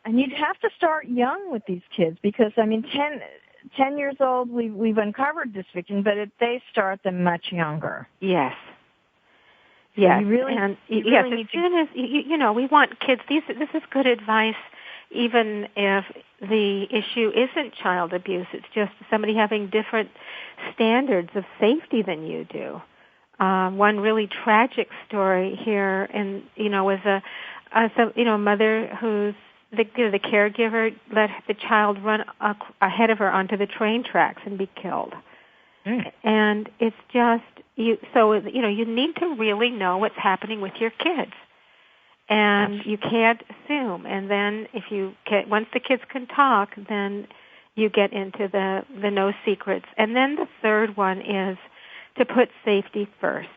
Speaker 3: And you'd have to start young with these kids because, 10 years old, we've uncovered this victim, but they start them much younger.
Speaker 11: Yes.
Speaker 3: So
Speaker 11: yes.
Speaker 3: You really
Speaker 11: as
Speaker 3: need
Speaker 11: soon as, we want kids, this is good advice, even if the issue isn't child abuse. It's just somebody having different standards of safety than you do. One really tragic story here, was a mother who's the caregiver let the child run ahead of her onto the train tracks and be killed. And it's just you need to really know what's happening with your kids, and you can't assume. And then once the kids can talk, then you get into the no secrets. And then the third one is to put safety first.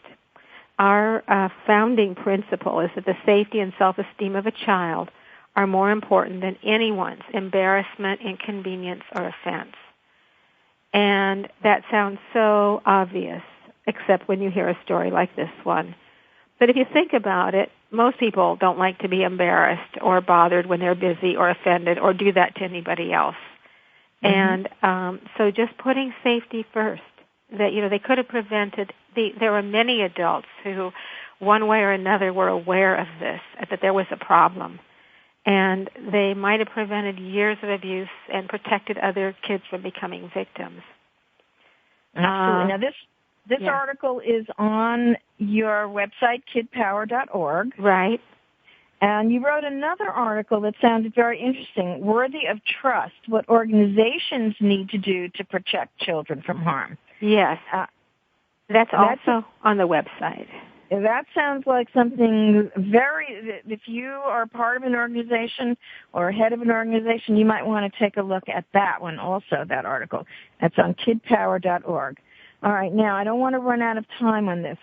Speaker 11: Our founding principle is that the safety and self-esteem of a child are more important than anyone's embarrassment, inconvenience, or offense. And that sounds so obvious, except when you hear a story like this one. But if you think about it, most people don't like to be embarrassed or bothered when they're busy or offended or do that to anybody else. And so just putting safety first, that, they could have prevented, there were many adults who, one way or another, were aware of this, that there was a problem. And they might have prevented years of abuse and protected other kids from becoming victims.
Speaker 3: Absolutely. Now, this article is on your website, kidpower.org.
Speaker 11: Right.
Speaker 3: And you wrote another article that sounded very interesting, Worthy of Trust, what organizations need to do to protect children from harm.
Speaker 11: Yes. That's also on the website.
Speaker 3: That sounds like something if you are part of an organization or head of an organization, you might want to take a look at that one also, that article. That's on kidpower.org. All right, now I don't want to run out of time on this.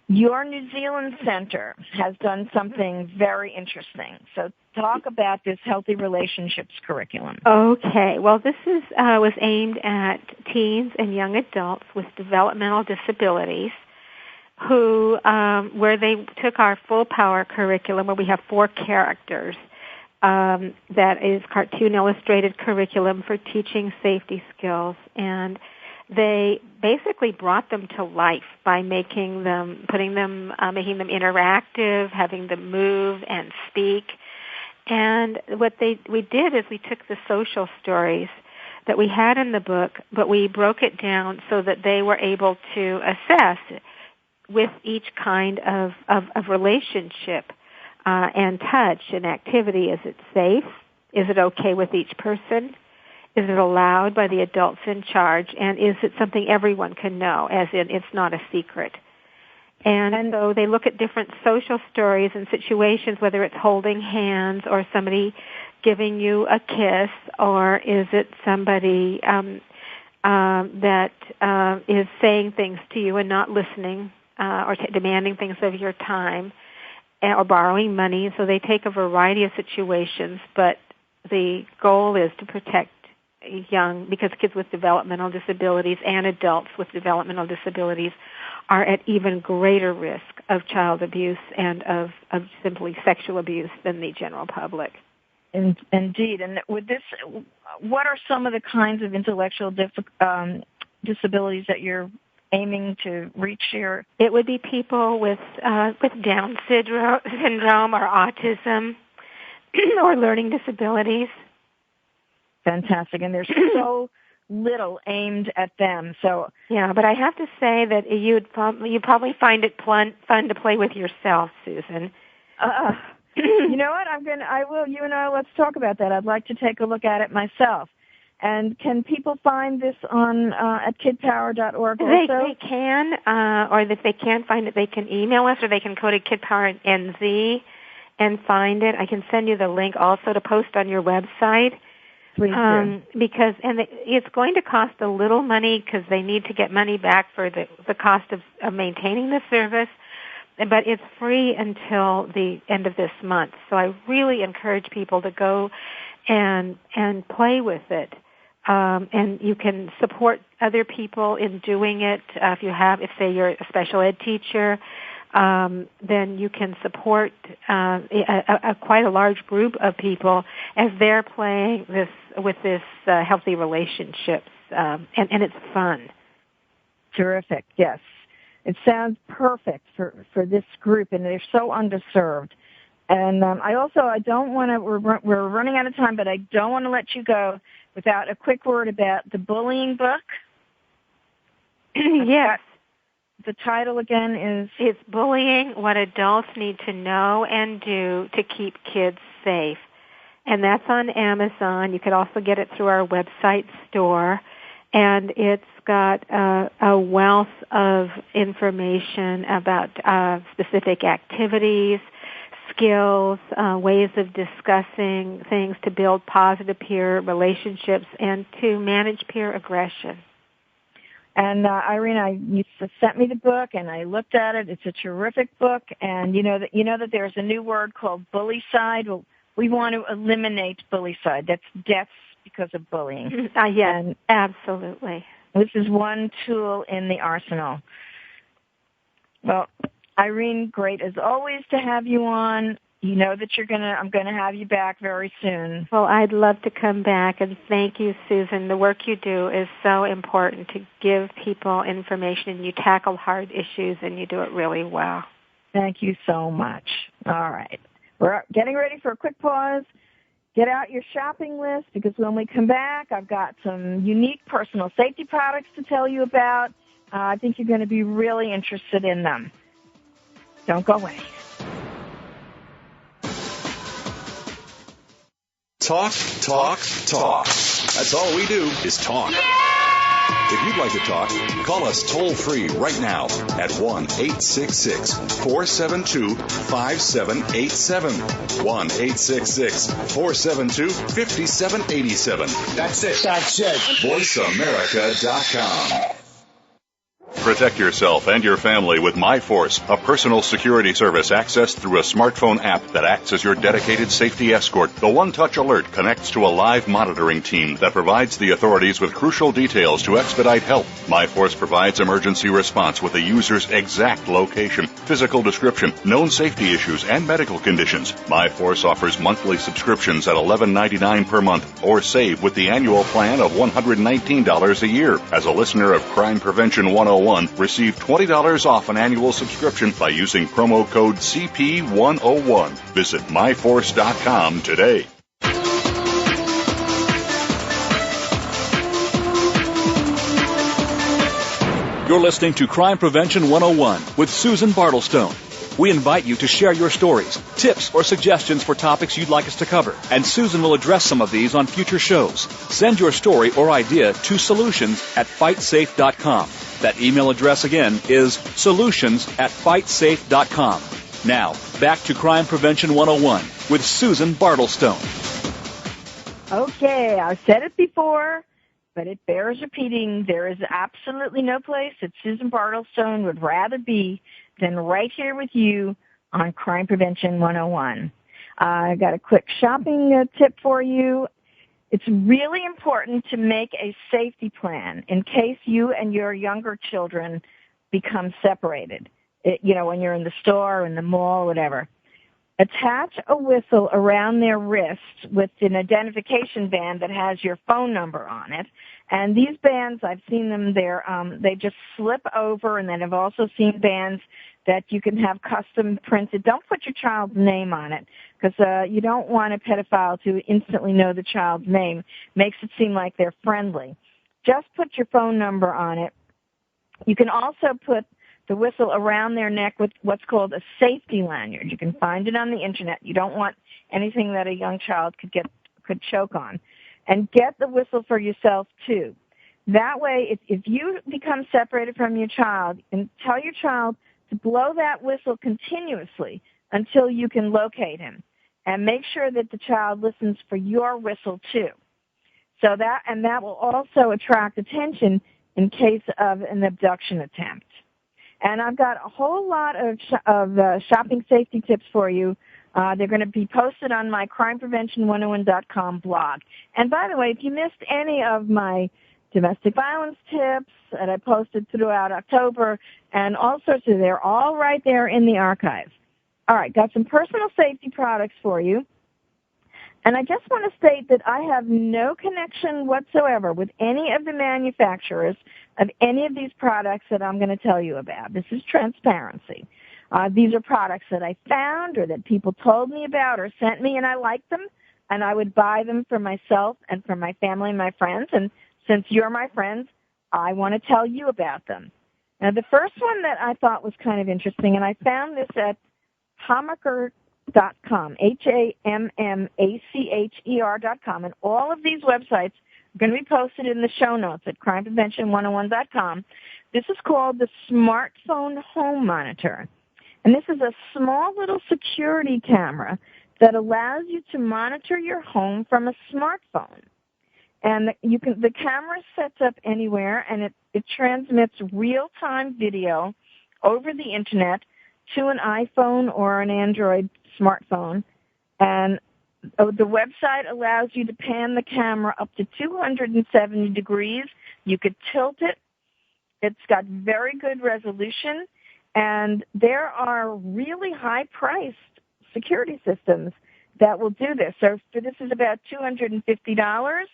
Speaker 3: Your New Zealand Center has done something very interesting. So talk about this Healthy Relationships curriculum.
Speaker 11: Okay. Well, this was aimed at teens and young adults with developmental disabilities where they took our Full Power curriculum, where we have 4 characters. That is cartoon illustrated curriculum for teaching safety skills, and they basically brought them to life by making them interactive, having them move and speak. And what we did is we took the social stories that we had in the book, but we broke it down so that they were able to assess with each kind of relationship and touch and activity. Is it safe? Is it okay with each person? Is it allowed by the adults in charge? And is it something everyone can know, as in it's not a secret? And so they look at different social stories and situations, whether it's holding hands or somebody giving you a kiss, or is it somebody that is saying things to you and not listening or demanding things of your time or borrowing money. So they take a variety of situations, but the goal is to protect because kids with developmental disabilities and adults with developmental disabilities are at even greater risk of child abuse and of simply sexual abuse than the general public.
Speaker 3: Indeed. And with this, what are some of the kinds of intellectual disabilities that you're aiming to reach here?
Speaker 11: It would be people with Down syndrome or autism or learning disabilities.
Speaker 3: Fantastic. And there's so little aimed at them. So
Speaker 11: yeah, but I have to say that you'd probably find it fun to play with yourself, Susan.
Speaker 3: You know what? I will. You and I, let's talk about that. I'd like to take a look at it myself. And can people find this on at kidpower.org also?
Speaker 11: They can, or if they can't find it, they can email us, or they can go to Kidpower NZ and find it. I can send you the link also to post on your website.
Speaker 3: Please do.
Speaker 11: Because it's going to cost a little money because they need to get money back for the cost of maintaining the service, but it's free until the end of this month. So I really encourage people to go and play with it. And you can support other people in doing it. If say you're a special ed teacher, then you can support quite a large group of people as they're playing with this healthy relationships, and it's fun.
Speaker 3: Terrific, yes. It sounds perfect for this group, and they're so underserved. And I don't want to, we're running out of time, but I don't want to let you go without a quick word about the bullying book.
Speaker 11: Yes.
Speaker 3: The title again is?
Speaker 11: It's Bullying, What Adults Need to Know and Do to Keep Kids Safe. And that's on Amazon. You could also get it through our website store. And it's got a wealth of information about specific activities, skills, ways of discussing things to build positive peer relationships and to manage peer aggression.
Speaker 3: And Irene, you sent me the book, and I looked at it. It's a terrific book, and you know that there's a new word called bullycide. Well, we want to eliminate bullycide. That's deaths because of bullying.
Speaker 11: Yes, absolutely.
Speaker 3: This is one tool in the arsenal. Well, Irene, great as always to have you on. You know that I'm going to have you back very soon.
Speaker 11: Well, I'd love to come back, and thank you, Susan. The work you do is so important to give people information. You tackle hard issues, and you do it really well.
Speaker 3: Thank you so much. All right. We're getting ready for a quick pause. Get out your shopping list, because when we come back, I've got some unique personal safety products to tell you about. I think you're going to be really interested in them. Don't go away.
Speaker 5: Talk, talk, talk. That's all we do is talk. If you'd like to talk, call us toll-free right now at 1-866-472-5787. 1-866-472-5787.
Speaker 10: That's it.
Speaker 5: VoiceAmerica.com.
Speaker 7: Protect yourself and your family with MyForce, a personal security service accessed through a smartphone app that acts as your dedicated safety escort. The one-touch alert connects to a live monitoring team that provides the authorities with crucial details to expedite help. MyForce provides emergency response with the user's exact location, physical description, known safety issues, and medical conditions. MyForce offers monthly subscriptions at $11.99 per month, or save with the annual plan of $119 a year. As a listener of Crime Prevention 101, receive $20 off an annual subscription by using promo code CP101. Visit myforce.com today.
Speaker 2: You're listening to Crime Prevention 101 with Susan Bartelstone. We invite you to share your stories, tips, or suggestions for topics you'd like us to cover, and Susan will address some of these on future shows. Send your story or idea to solutions@fightsafe.com. That email address again is solutions@fightsafe.com. Now, back to Crime Prevention 101 with Susan Bartelstone.
Speaker 3: Okay, I've said it before, but it bears repeating. There is absolutely no place that Susan Bartelstone would rather be than right here with you on Crime Prevention 101. I got a quick shopping tip for you. It's really important to make a safety plan in case you and your younger children become separated. When you're in the store, in the mall, whatever. Attach a whistle around their wrist with an identification band that has your phone number on it. And these bands, I've seen them there, they just slip over, and then I've also seen bands that you can have custom printed. Don't put your child's name on it, because you don't want a pedophile to instantly know the child's name. Makes it seem like they're friendly. Just put your phone number on it. You can also put the whistle around their neck with what's called a safety lanyard. You can find it on the internet. You don't want anything that a young child could choke on. And get the whistle for yourself too. That way, if you become separated from your child, and tell your child to blow that whistle continuously until you can locate him, and make sure that the child listens for your whistle too. So that will also attract attention in case of an abduction attempt. And I've got a whole lot of shopping safety tips for you. They're going to be posted on my crimeprevention101.com blog. And by the way, if you missed any of my domestic violence tips that I posted throughout October, and all sorts of, they're all right there in the archive. All right, got some personal safety products for you. And I just want to state that I have no connection whatsoever with any of the manufacturers of any of these products that I'm going to tell you about. This is transparency. These are products that I found or that people told me about or sent me, and I liked them, and I would buy them for myself and for my family and my friends. And since you're my friends, I want to tell you about them. Now, the first one that I thought was kind of interesting, and I found this at Hammacher.com, HAMMACHER.com, and all of these websites are going to be posted in the show notes at crimeprevention101.com. This is called the Smartphone Home Monitor, and this is a small little security camera that allows you to monitor your home from a smartphone. And the camera sets up anywhere, and it transmits real-time video over the Internet to an iPhone or an Android smartphone. And the website allows you to pan the camera up to 270 degrees. You could tilt it. It's got very good resolution. And there are really high-priced security systems that will do this. So this is about $250,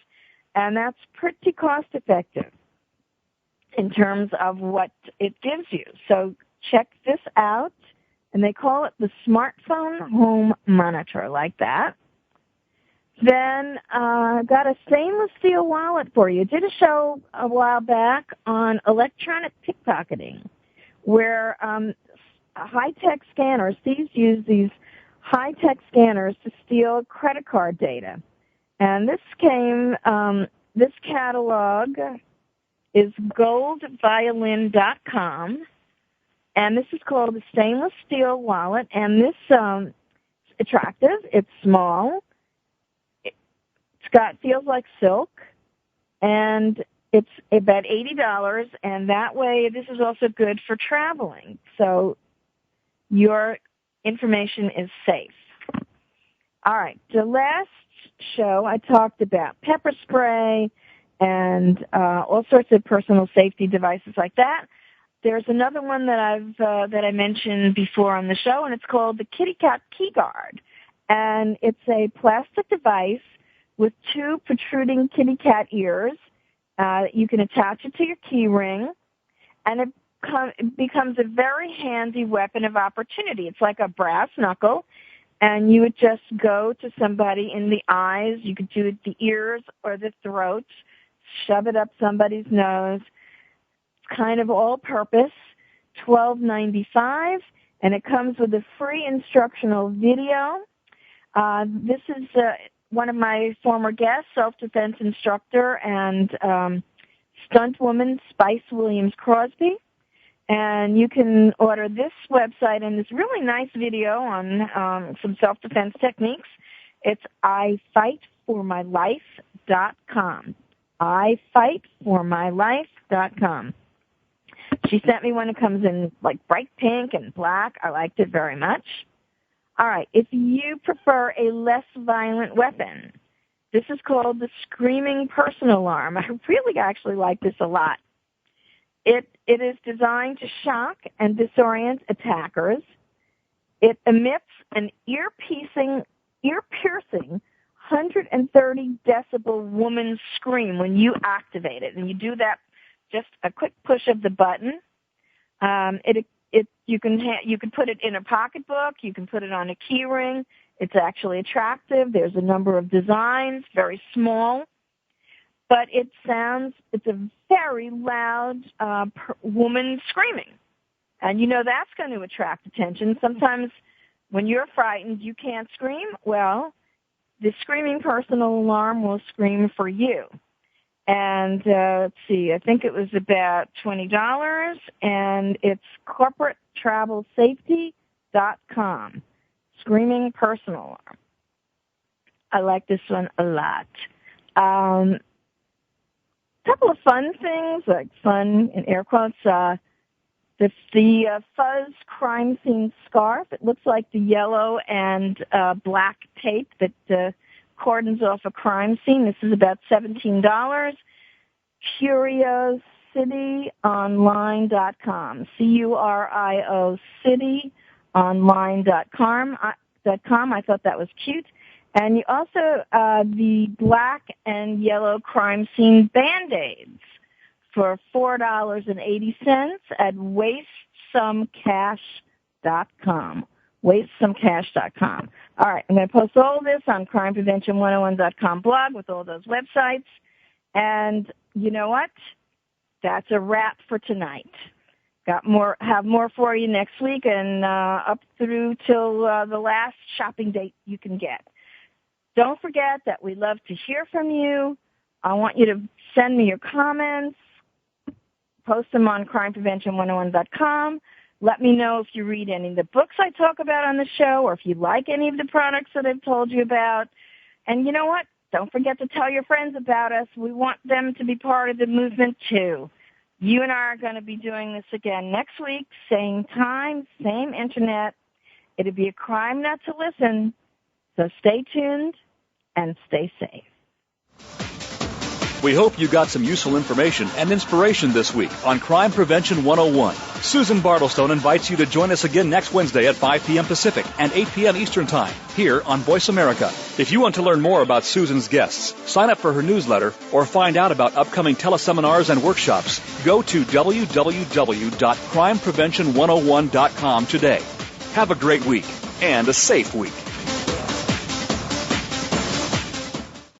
Speaker 3: and that's pretty cost-effective in terms of what it gives you. So check this out, and they call it the Smartphone Home Monitor, like that. Then got a stainless steel wallet for you. Did a show a while back on electronic pickpocketing, where high-tech scanners, thieves use these high-tech scanners to steal credit card data. And this catalog is goldviolin.com, and this is called a stainless steel wallet, and this attractive. It's small. Feels like silk, and it's about $80, and that way this is also good for traveling. So your information is safe. All right, the last show I talked about pepper spray and all sorts of personal safety devices like that. There's another one that I mentioned before on the show, and it's called the Kitty Cat Key Guard, and it's a plastic device with two protruding kitty cat ears. You can attach it to your key ring, and it becomes a very handy weapon of opportunity. It's like a brass knuckle, and you would just go to somebody in the eyes. You could do it the ears or the throat, shove it up somebody's nose. It's kind of all-purpose, $12.95, and it comes with a free instructional video. This is one of my former guests, self-defense instructor and stunt woman Spice Williams Crosby. And you can order this website and this really nice video on some self-defense techniques. It's IFightForMyLife.com. IFightForMyLife.com. She sent me one that comes in like bright pink and black. I liked it very much. All right, if you prefer a less violent weapon, this is called the Screaming Personal Alarm. I really actually like this a lot. It is designed to shock and disorient attackers. It emits an ear-piercing 130 decibel woman scream when you activate it, and you do that just a quick push of the button. You can put it in a pocketbook. You can put it on a key ring. It's actually attractive. There's a number of designs, very small, but it's a very loud woman screaming, and that's going to attract attention. Sometimes when you're frightened, you can't scream. Well, the Screaming Personal Alarm will scream for you. And let's see, I think it was about $20, and it's corporatetravelsafety.com. Screaming Personal Alarm. I like this one a lot. Couple of fun things, like fun in air quotes. The Fuzz crime scene scarf. It looks like the yellow and black tape that cordons off a crime scene. This is about $17. CuriosityOnline.com. CURIO CityOnline.com. I thought that was cute. And you also, the black and yellow crime scene Band-Aids for $4.80 at wastesomecash.com. Wastesomecash.com. All right, I'm going to post all this on crimeprevention101.com blog with all those websites. And you know what? That's a wrap for tonight. Have more for you next week and up through till the last shopping date you can get. Don't forget that we love to hear from you. I want you to send me your comments. Post them on crimeprevention101.com. Let me know if you read any of the books I talk about on the show or if you like any of the products that I've told you about. And you know what? Don't forget to tell your friends about us. We want them to be part of the movement, too. You and I are going to be doing this again next week, same time, same internet. It'd be a crime not to listen. So stay tuned and stay safe.
Speaker 2: We hope you got some useful information and inspiration this week on Crime Prevention 101. Susan Bartelstone invites you to join us again next Wednesday at 5 p.m. Pacific and 8 p.m. Eastern Time here on Voice America. If you want to learn more about Susan's guests, sign up for her newsletter, or find out about upcoming teleseminars and workshops, go to www.crimeprevention101.com today. Have a great week and a safe week.